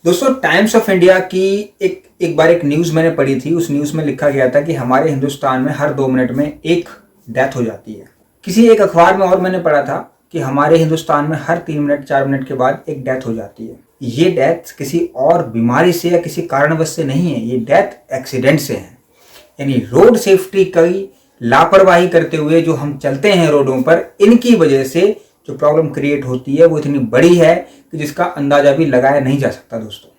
दोस्तों, times of India की एक बार एक न्यूज़ मैंने पढ़ी थी। उस न्यूज़ में लिखा गया था कि हमारे हिंदुस्तान में हर 2 मिनट में एक डेथ हो जाती है। किसी एक अखबार में और मैंने पढ़ा था कि हमारे हिंदुस्तान में हर 3 मिनट 4 मिनट के बाद एक डेथ हो जाती है। ये डेथ किसी और बीमारी से या किसी कारणवश से नहीं है, ये डेथ एक्सीडेंट से है। यानी रोड सेफ्टी की लापरवाही करते हुए जो हम चलते हैं रोडों पर, इनकी वजह से जो प्रॉब्लम क्रिएट होती है वो इतनी बड़ी है कि जिसका अंदाजा भी लगाया नहीं जा सकता। दोस्तों,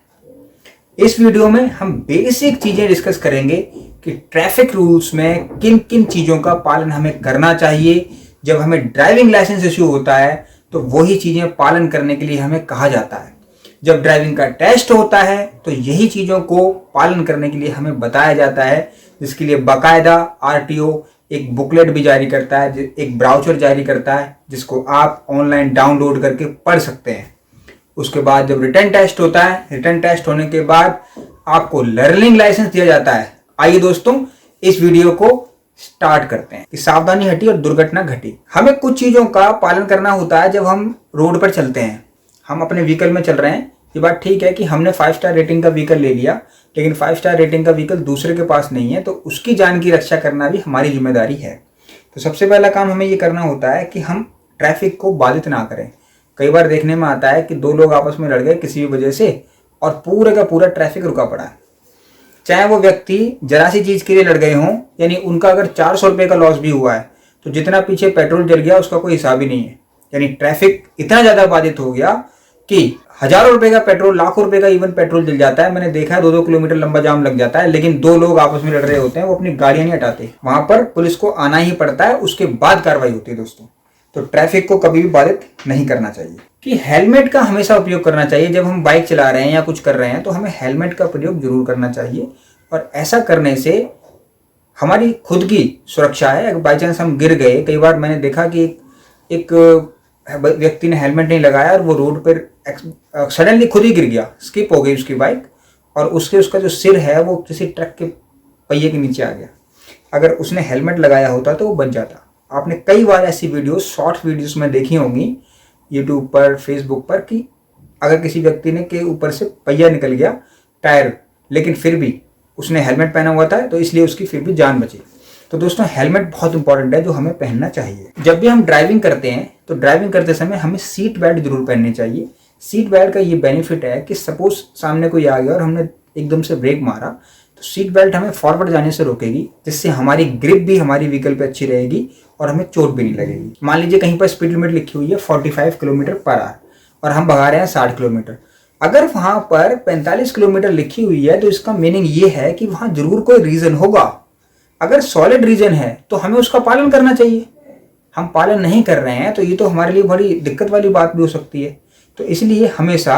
इस वीडियो में हम बेसिक चीजें डिस्कस करेंगे कि ट्रैफिक रूल्स में किन किन चीजों का पालन हमें करना चाहिए। जब हमें ड्राइविंग लाइसेंस इश्यू होता है तो वही चीजें पालन करने के लिए हमें कहा जाता है। जब ड्राइविंग का टेस्ट होता है तो यही चीजों को पालन करने के लिए हमें बताया जाता है, जिसके लिए बाकायदा आरटीओ एक बुकलेट भी जारी करता है, एक ब्राउचर जारी करता है जिसको आप ऑनलाइन डाउनलोड करके पढ़ सकते हैं। उसके बाद जब रिटन टेस्ट होता है, रिटन टेस्ट होने के बाद आपको लर्निंग लाइसेंस दिया जाता है। आइए दोस्तों, इस वीडियो को स्टार्ट करते हैं कि सावधानी हटी और दुर्घटना घटी। हमें कुछ चीजों का पालन करना होता है जब हम रोड पर चलते हैं। हम अपने व्हीकल में चल रहे हैं, ये बात ठीक है कि हमने 5 स्टार रेटिंग का व्हीकल ले लिया, लेकिन 5 स्टार रेटिंग का व्हीकल दूसरे के पास नहीं है, तो उसकी जान की रक्षा करना भी हमारी जिम्मेदारी है। तो सबसे पहला काम हमें ये करना होता है कि हम ट्रैफिक को बाधित ना करें। कई बार देखने में आता है कि 2 लोग आपस में लड़ गए किसी भी वजह से और पूरे का पूरा ट्रैफिक रुका पड़ा है। चाहे वो व्यक्ति जरा सी चीज के लिए लड़ गए हों, यानी उनका अगर 400 रुपये का लॉस भी हुआ है तो जितना पीछे पेट्रोल जल गया उसका कोई हिसाब ही नहीं है। यानी ट्रैफिक इतना ज्यादा बाधित हो गया कि हजारों रुपए का पेट्रोल, लाखों रुपए का इवन पेट्रोल जल जाता है। मैंने देखा है 2-2 किलोमीटर लंबा जाम लग जाता है, लेकिन 2 लोग आपस में लड़ रहे होते हैं, वो अपनी गाड़ियां नहीं हटाते। वहां पर पुलिस को आना ही पड़ता है, उसके बाद कार्रवाई होती है। दोस्तों, तो ट्रैफिक को कभी भी बाधित नहीं करना चाहिए। कि हेलमेट का हमेशा उपयोग करना चाहिए। जब हम बाइक चला रहे हैं या कुछ कर रहे हैं तो हमें हेलमेट का प्रयोग जरूर करना चाहिए, और ऐसा करने से हमारी खुद की सुरक्षा है। अगर बाई चांस हम गिर गए, कई बार मैंने देखा कि एक व्यक्ति ने हेलमेट नहीं लगाया और वो रोड पर सडनली खुद ही गिर गया, स्किप हो गई उसकी बाइक और उसका जो सिर है वो किसी ट्रक के पहिए के नीचे आ गया। अगर उसने हेलमेट लगाया होता तो वो बच जाता। आपने कई बार ऐसी वीडियोस, शॉर्ट वीडियोस में देखी होंगी यूट्यूब पर, फेसबुक पर, कि अगर किसी व्यक्ति ने के ऊपर से पहिया निकल गया, टायर, लेकिन फिर भी उसने हेलमेट पहना हुआ था तो इसलिए उसकी फिर भी जान बची। तो दोस्तों, हेलमेट बहुत इंपॉर्टेंट है जो हमें पहनना चाहिए। जब भी हम ड्राइविंग करते हैं तो ड्राइविंग करते समय हमें सीट बेल्ट जरूर पहननी चाहिए। सीट बेल्ट का ये बेनिफिट है कि सपोज सामने कोई आ गया और हमने एकदम से ब्रेक मारा तो सीट बेल्ट हमें फॉरवर्ड जाने से रोकेगी, जिससे हमारी ग्रिप भी हमारी व्हीकल पे अच्छी रहेगी और हमें चोट भी नहीं लगेगी। मान लीजिए कहीं पर स्पीड लिमिट लिखी हुई है 45 किलोमीटर पर आवर और हम भगा रहे हैं 60 किलोमीटर। अगर वहां पर 45 किलोमीटर लिखी हुई है तो इसका मीनिंग ये है कि वहां जरूर कोई रीजन होगा। अगर सॉलिड रीजन है तो हमें उसका पालन करना चाहिए। हम पालन नहीं कर रहे हैं तो ये तो हमारे लिए बड़ी दिक्कत वाली बात भी हो सकती है। तो इसलिए हमेशा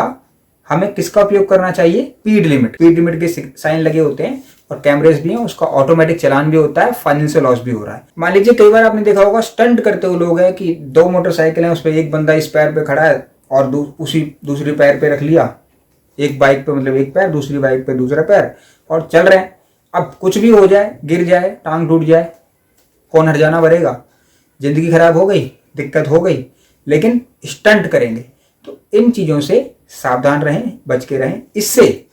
हमें किसका उपयोग करना चाहिए? स्पीड लिमिट के साइन लगे होते हैं और कैमरेज भी हैं, उसका ऑटोमेटिक चालान भी होता है, फाइनेंशियल लॉस भी हो रहा है। मान लीजिए कई बार आपने देखा होगा स्टंट करते हुए लोग हैं कि 2 मोटरसाइकिल हैं, उस पर एक बंदा इस पैर पे खड़ा है और उसी दूसरी पैर पे रख लिया, एक बाइक पे मतलब एक पैर, दूसरी बाइक पे दूसरा पैर, और चल रहे हैं। अब कुछ भी हो जाए, गिर जाए, टांग टूट जाए, कौन हर्जाना भरेगा? जिंदगी खराब हो गई, दिक्कत हो गई। लेकिन स्टंट करेंगे तो इन चीजों से सावधान रहें, बच के रहें। इससे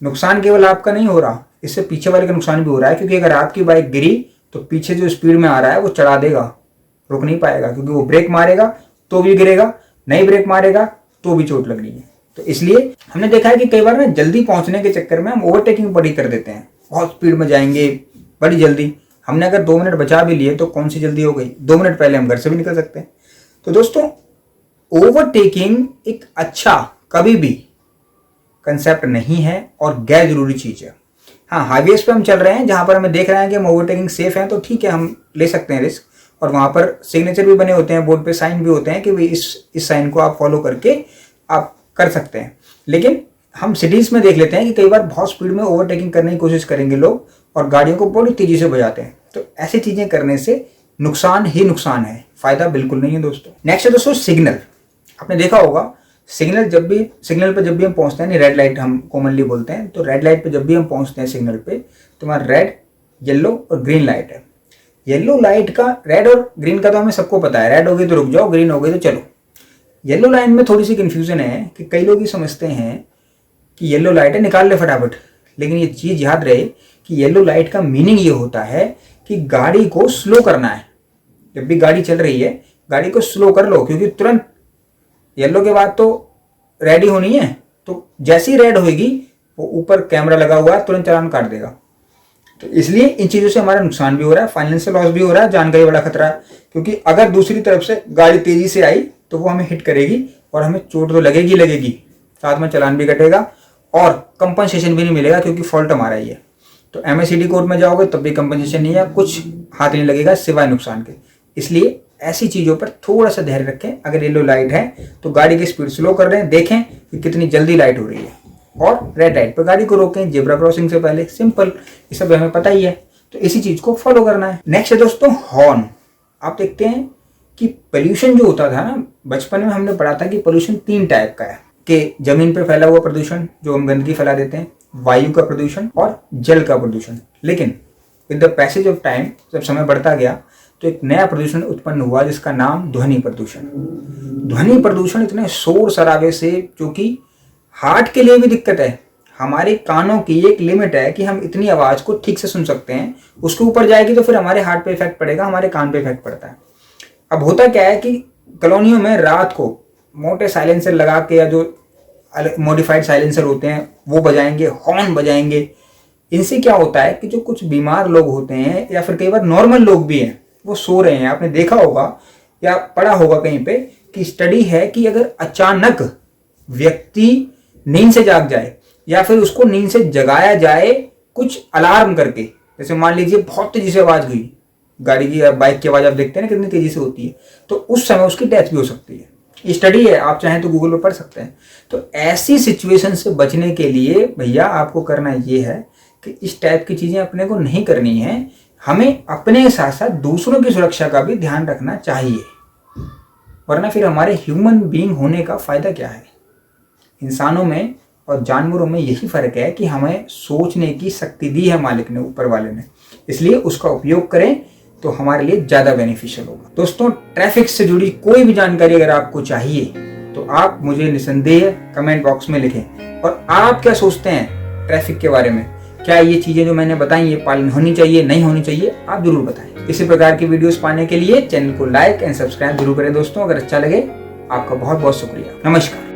नुकसान केवल आपका नहीं हो रहा, इससे पीछे वाले का नुकसान भी हो रहा है, क्योंकि अगर आपकी बाइक गिरी तो पीछे जो स्पीड में आ रहा है वो चढ़ा देगा, रुक नहीं पाएगा, क्योंकि वो ब्रेक मारेगा तो भी गिरेगा, नहीं ब्रेक मारेगा तो भी चोट लगनी है। तो इसलिए हमने देखा है कि कई बार ना जल्दी पहुंचने के चक्कर में हम ओवरटेकिंग बड़ी कर देते हैं, बहुत स्पीड में जाएंगे बड़ी जल्दी। हमने अगर 2 मिनट बचा भी लिए तो कौन सी जल्दी हो गई, 2 मिनट पहले हम घर से भी निकल सकते हैं। तो दोस्तों, ओवरटेकिंग एक अच्छा कभी भी कंसेप्ट नहीं है और गैर जरूरी चीज है। हाँ, हाईवेज पे हम चल रहे हैं जहां पर हमें देख रहे हैं कि हम ओवरटेकिंग सेफ है तो ठीक है, हम ले सकते हैं रिस्क, और वहां पर सिग्नेचर भी बने होते हैं, बोर्ड पे साइन भी होते हैं कि भाई इस साइन को आप फॉलो करके आप कर सकते हैं। लेकिन हम सिटीज में देख लेते हैं कि कई बार बहुत स्पीड में ओवरटेकिंग करने की कोशिश करेंगे लोग और गाड़ियों को बड़ी तेजी से बजाते हैं। तो ऐसी चीजें करने से नुकसान ही नुकसान है, फायदा बिल्कुल नहीं है दोस्तों। नेक्स्ट है दोस्तों सिग्नल। आपने देखा होगा सिग्नल पर जब भी हम पहुंचते हैं, रेड लाइट हम कॉमनली बोलते हैं, तो रेड लाइट पे जब भी हम पहुंचते हैं सिग्नल पे तो हमारा रेड, येलो और ग्रीन लाइट है। येलो लाइट का, रेड और ग्रीन का तो हमें सबको पता है, रेड हो गई तो रुक जाओ, ग्रीन हो गई तो चलो। येलो लाइन में थोड़ी सी कंफ्यूजन है कि कई लोग ये समझते हैं कि येलो लाइट है, निकाल ले फटाफट। लेकिन ये चीज़ याद रहे कि येलो लाइट का मीनिंग ये होता है कि गाड़ी को स्लो करना है। जब भी गाड़ी चल रही है गाड़ी को स्लो कर लो, क्योंकि तुरंत येलो के बाद तो रेडी होनी है, तो जैसी रेड होगी वो ऊपर कैमरा लगा हुआ है, तुरंत चालान काट देगा। तो इसलिए इन चीज़ों से हमारा नुकसान भी हो रहा है, फाइनेंशियल लॉस भी हो रहा है, जान का भी बड़ा खतरा है। क्योंकि अगर दूसरी तरफ से गाड़ी तेजी से आई तो वो हमें हिट करेगी और हमें चोट तो लगेगी, साथ में चालान भी कटेगा और कंपनसेशन भी नहीं मिलेगा, क्योंकि फॉल्ट हमारा ही है। तो MACD कोर्ट में जाओगे तब भी कंपनसेशन नहीं है, कुछ हाथ नहीं लगेगा सिवाय नुकसान के। इसलिए ऐसी चीज़ों पर थोड़ा सा धैर्य रखें। अगर येलो लाइट है तो गाड़ी की स्पीड स्लो कर दें, देखें कि कितनी जल्दी लाइट हो रही है, और रेड लाइट पर गाड़ी को रोकें जेब्रा क्रॉसिंग से पहले। सिंपल, ये सब हमें पता ही है, तो इसी चीज़ को फॉलो करना है। नेक्स्ट है दोस्तों हॉर्न। आप देखते हैं कि पोल्यूशन जो होता था ना, बचपन में हमने पढ़ा था कि पोल्यूशन 3 टाइप का है, कि जमीन पर फैला हुआ प्रदूषण जो हम गंदगी फैला देते हैं, वायु का प्रदूषण और जल का प्रदूषण। लेकिन with the passage of time, जब समय बढ़ता गया तो एक नया प्रदूषण उत्पन्न हुआ जिसका नाम ध्वनि प्रदूषण। ध्वनि प्रदूषण इतने शोर शराबे से, जो कि हार्ट के लिए भी दिक्कत है। हमारे कानों की एक लिमिट है कि हम इतनी आवाज़ को ठीक से सुन सकते हैं, उसके ऊपर जाएगी तो फिर हमारे हार्ट पे इफेक्ट पड़ेगा, हमारे कान पे इफेक्ट पड़ता है। अब होता क्या है कि कॉलोनियों में रात को मोटे साइलेंसर लगा के, या जो मॉडिफाइड साइलेंसर होते हैं वो बजाएंगे, हॉर्न बजाएंगे। इनसे क्या होता है कि जो कुछ बीमार लोग होते हैं या फिर कई बार नॉर्मल लोग भी हैं, वो सो रहे हैं। आपने देखा होगा या पढ़ा होगा कहीं पे कि स्टडी है कि अगर अचानक व्यक्ति नींद से जाग जाए या फिर उसको नींद से जगाया जाए कुछ अलार्म करके, जैसे मान लीजिए बहुत तेजी से आवाज हुई, गाड़ी की या बाइक की आवाज आप देखते हैं ना कितनी तेजी से होती है, तो उस समय उसकी डेथ भी हो सकती है। ये स्टडी है, आप चाहें तो गूगल पर पढ़ सकते हैं। तो ऐसी सिचुएशन से बचने के लिए भैया आपको करना ये है कि इस टाइप की चीज़ें अपने को नहीं करनी है। हमें अपने साथ साथ दूसरों की सुरक्षा का भी ध्यान रखना चाहिए, वरना फिर हमारे ह्यूमन बीइंग होने का फ़ायदा क्या है। इंसानों में और जानवरों में यही फ़र्क है कि हमें सोचने की शक्ति दी है मालिक ने, ऊपर वाले ने, इसलिए उसका उपयोग करें तो हमारे लिए ज़्यादा बेनिफिशियल होगा। दोस्तों, ट्रैफिक से जुड़ी कोई भी जानकारी अगर आपको चाहिए तो आप मुझे निसंदेह कमेंट बॉक्स में लिखें। और आप क्या सोचते हैं ट्रैफिक के बारे में? क्या ये चीज़ें जो मैंने बताई ये पालन होनी चाहिए, नहीं होनी चाहिए? आप जरूर बताएं। इसी प्रकार की वीडियोस पाने के लिए चैनल को लाइक एंड सब्सक्राइब जरूर करें दोस्तों। अगर अच्छा लगे, आपका बहुत बहुत शुक्रिया। नमस्कार।